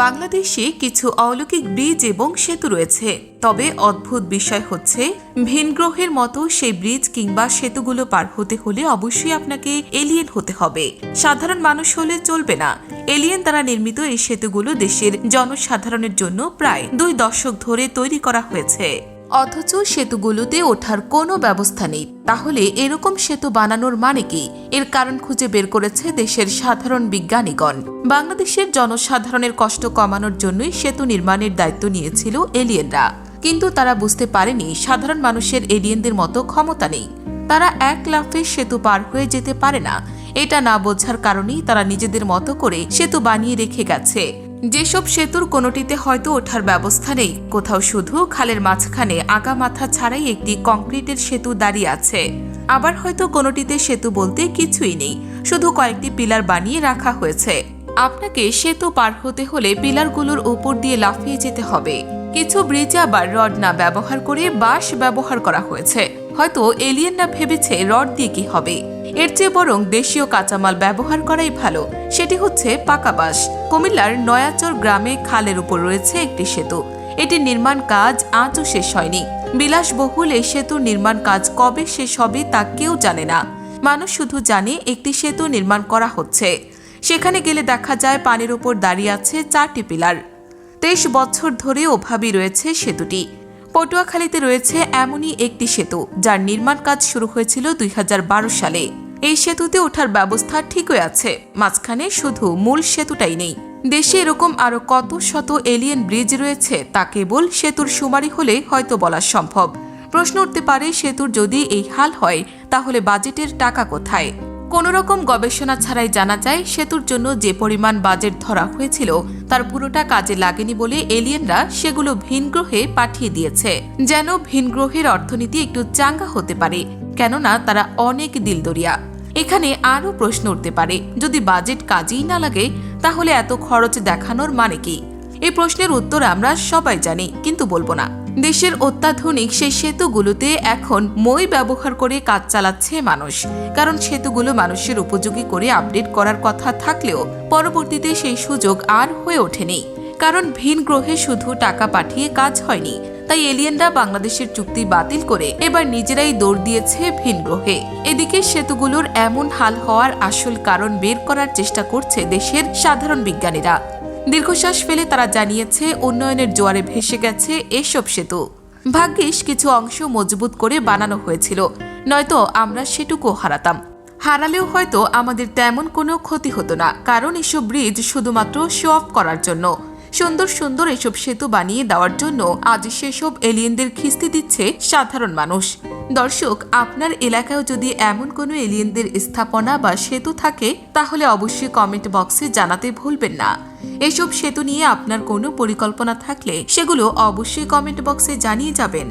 বাংলাদেশে কিছু অলৌকিক ব্রিজ এবং সেতু রয়েছে, তবে অদ্ভুত বিষয় হচ্ছে ভিন গ্রহের মতো সেই ব্রিজ কিংবা সেতুগুলো পার হতে হলে অবশ্যই আপনাকে এলিয়েন হতে হবে। সাধারণ মানুষ হলে চলবে না। এলিয়েন দ্বারা নির্মিত এই সেতুগুলো দেশের জনসাধারণের জন্য প্রায় 2 দশক ধরে তৈরি করা হয়েছে, অথচ সেতুগুলোতে ওঠার কোনো ব্যবস্থা নেই। তাহলে এরকম সেতু বানানোর মানে কি? এর কারণ খুঁজে বের করেছে দেশের সাধারণ বিজ্ঞানীগণ। বাংলাদেশের জনসাধারণের কষ্ট কমানোর জন্যই সেতু নির্মাণের দায়িত্ব নিয়েছিল এলিয়েনরা, কিন্তু তারা বুঝতে পারেনি সাধারণ মানুষের এলিয়েনদের মতো ক্ষমতা নেই। তারা এক লাফে সেতু পার হয়ে যেতে পারে না। এটা না বোঝার কারণেই তারা নিজেদের মতো করে সেতু বানিয়ে রেখে গেছে। যেসব সেতুর কোনোটিতে হয়তো ওঠার ব্যবস্থা নেই, কোথাও শুধু খালের মাঝখানে আগা মাথা ছাড়াই একটি কংক্রিটের সেতু দাঁড়িয়ে আছে। আবার হয়তো কোনোটিতে সেতু বলতে কিছুই নেই, শুধু কয়েকটি পিলার বানিয়ে রাখা হয়েছে। আপনাকে সেতু পার হতে হলে পিলারগুলোর উপর দিয়ে লাফিয়ে যেতে হবে। কিছু ব্রিজে আবার রড না ব্যবহার করে বাঁশ ব্যবহার করা হয়েছে। হয়তো এলিয়েনরা ভেবেছে রড দিয়ে কি হবে, এর চেয়ে বরং দেশীয় কাঁচামাল ব্যবহার করাই ভালো। সেটি হচ্ছে পাকা বাঁশ। কুমিল্লার নয়াচর গ্রামে খালের উপর রয়েছে একটি সেতু। এটির নির্মাণ কাজ আজও শেষ হয়নি। বিলাসবহুল এই সেতুর নির্মাণ কাজ কবে শেষ হবে তা কেউ জানে না। মানুষ শুধু জানে একটি সেতু নির্মাণ করা হচ্ছে। সেখানে গেলে দেখা যায় পানির উপর দাঁড়িয়ে আছে 4টি পিলার। 23 বছর ধরে ওভাবেই রয়েছে সেতুটি। পটুয়াখালীতে রয়েছে এমনই একটি সেতু, যার নির্মাণ কাজ শুরু হয়েছিল 2012 সালে। এই সেতুতে ওঠার ব্যবস্থা ঠিকই আছে, মাঝখানে শুধু মূল সেতুটাই নেই। দেশে এরকম আরো কত শত এলিয়েন ব্রিজ রয়েছে তা কেবল সেতুর সুমারি হলে হয়তো বলা সম্ভব। প্রশ্ন উঠতে পারে, সেতুর যদি এই হাল হয় তাহলে বাজেটের টাকা কোথায়? কোনো রকম গবেষণা ছাড়াই জানা যায় সেতুর জন্য যে পরিমাণ বাজেট ধরা হয়েছিল তার পুরোটা কাজে লাগেনি বলে এলিয়েনরা সেগুলো ভিন গ্রহে পাঠিয়ে দিয়েছে, যেন ভিন গ্রহের অর্থনীতি একটু চাঙ্গা হতে পারে। কেননা তারা অনেক দিলদরিয়া। এখানে আরও প্রশ্ন উঠতে পারে, যদি বাজেট কাজেই না লাগে তাহলে এত খরচ দেখানোর মানে কি? এই প্রশ্নের উত্তর আমরা সবাই জানি, কিন্তু বলবো না। দেশের অত্যাধুনিক সেই সেতুগুলোতে এখন মই ব্যবহার করে কাজ চালাচ্ছে মানুষ, কারণ সেতুগুলো মানুষের উপযোগী করে আপডেট করার কথা থাকলেও পরবর্তীতে সেই সুযোগ আর হয়ে ওঠেনি। কারণ ভিন গ্রহে শুধু টাকা পাঠিয়ে কাজ হয়নি, তাই এলিয়েনরা বাংলাদেশের চুক্তি বাতিল করে এবার নিজেরাই দৌড় দিয়েছে ভিন গ্রহে। এদিকে সেতুগুলোর এমন হাল হওয়ার আসল কারণ বের করার চেষ্টা করছে দেশের সাধারণ বিজ্ঞানীরা। দীর্ঘশ্বাস ফেলে তারা জানিয়েছে, উন্নয়নের জোয়ারে ভেসে গেছে এসব সেতু। ভাগ্যিস কিছু অংশ মজবুত করে বানানো হয়েছিল, নয়তো আমরা সেটুকু হারালেও হয়তো আমাদের তেমন কোনো ক্ষতি হতো না। কারণ এসব ব্রিজ শুধুমাত্র শো অফ করার জন্য, সুন্দর সুন্দর এসব সেতু বানিয়ে দেওয়ার জন্য আজ সেসব এলিয়েনদের খিস্তি দিচ্ছে সাধারণ মানুষ। দর্শক, আপনার এলাকায় যদি এমন কোনো এলিয়েনদের স্থাপনা বা সেতু থাকে তাহলে অবশ্যই কমেন্ট বক্সে জানাতে ভুলবেন না। এসব সেতু নিয়ে আপনার কোনো পরিকল্পনা থাকলে সেগুলো অবশ্যই কমেন্ট বক্সে জানিয়ে যাবেন।